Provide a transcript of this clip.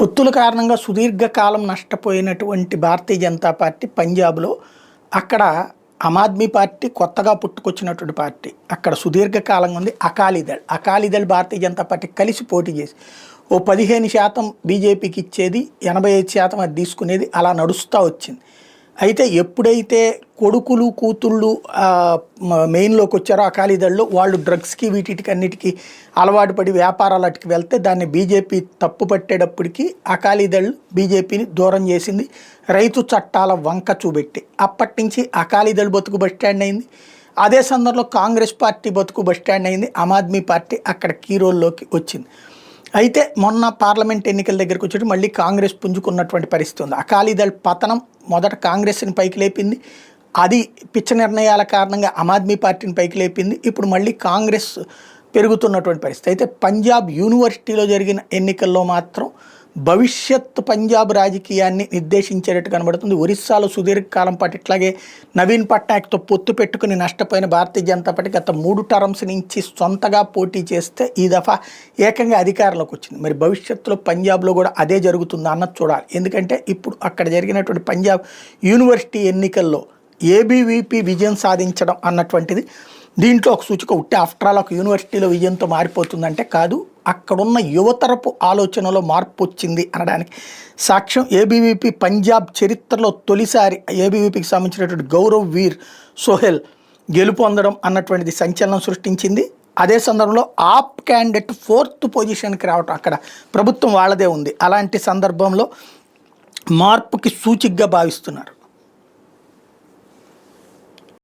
పొత్తుల కారణంగా సుదీర్ఘకాలం నష్టపోయినటువంటి భారతీయ జనతా పార్టీ పంజాబ్లో అక్కడ ఆమ్ ఆద్మీ పార్టీ కొత్తగా పుట్టుకొచ్చినటువంటి పార్టీ అక్కడ సుదీర్ఘకాలంగా ఉంది. అకాలీదళ్ భారతీయ జనతా పార్టీ కలిసి పోటీ చేసి ఓ 15% బీజేపీకి ఇచ్చేది, 85% అది తీసుకునేది, అలా నడుస్తూ వచ్చింది. అయితే ఎప్పుడైతే కొడుకులు కూతుళ్ళు మెయిన్లోకి వచ్చారో అకాలీదళ్ళు, వాళ్ళు డ్రగ్స్కి వీటికి అన్నిటికీ అలవాటు పడి వ్యాపారాలకి వెళ్తే దాన్ని బీజేపీ తప్పు పట్టేటప్పటికి అకాలీదళ్ళు బీజేపీని దూరం చేసింది, రైతు చట్టాల వంక చూపెట్టి. అప్పటి నుంచి అకాలీదళ్ బతుకు బస్టాండ్ అయింది. అదే సందర్భంలో కాంగ్రెస్ పార్టీ బతుకు బస్టాండ్ అయింది. ఆమ్ ఆద్మీ పార్టీ అక్కడ కీ రోల్లోకి వచ్చింది. అయితే మొన్న పార్లమెంట్ ఎన్నికల దగ్గరకు వచ్చేటి మళ్ళీ కాంగ్రెస్ పుంజుకున్నటువంటి పరిస్థితి ఉంది. అకాలీదళ్ పతనం మొదట కాంగ్రెస్ని పైకి లేపింది, అది పిచ్చ నిర్ణయాల కారణంగా ఆమ్ ఆద్మీ పార్టీని పైకి లేపింది. ఇప్పుడు మళ్ళీ కాంగ్రెస్ పెరుగుతున్నటువంటి పరిస్థితి. అయితే పంజాబ్ యూనివర్సిటీలో జరిగిన ఎన్నికల్లో మాత్రం భవిష్యత్ పంజాబ్ రాజకీయాన్ని నిర్దేశించేటట్టు కనబడుతుంది. ఒరిస్సాలో సుదీర్ఘకాలం పాటు ఇట్లాగే నవీన్ పట్నాయక్తో పొత్తు పెట్టుకుని నష్టపోయిన భారతీయ జనతా పార్టీ గత 3 టర్మ్స్ నుంచి సొంతగా పోటీ చేస్తే ఈ దఫా ఏకంగా అధికారంలోకి వచ్చింది. మరి భవిష్యత్తులో పంజాబ్లో కూడా అదే జరుగుతుందా అన్నది చూడాలి. ఎందుకంటే ఇప్పుడు అక్కడ జరిగినటువంటి పంజాబ్ యూనివర్సిటీ ఎన్నికల్లో ఏబీవీపీ విజయం సాధించడం అన్నటువంటిది దీంట్లో ఒక సూచిక. ఉట్టి ఆఫ్టర్ ఆల్ ఒక యూనివర్సిటీలో విజయంతో మారిపోతుందంటే కాదు, అక్కడున్న యువతరపు ఆలోచనలో మార్పు వచ్చింది అనడానికి సాక్ష్యం. ఏబీవీపీ పంజాబ్ చరిత్రలో తొలిసారి ఏబీవీపీకి సంబంధించినటువంటి గౌరవ్ వీర్ సోహెల్ గెలుపొందడం అన్నటువంటిది సంచలనం సృష్టించింది. అదే సందర్భంలో ఆప్ క్యాండిడేట్ 4th పొజిషన్కి రావటం, అక్కడ ప్రభుత్వం వాళ్ళదే ఉంది. అలాంటి సందర్భంలో మార్పుకి సూచికగా భావిస్తున్నారు.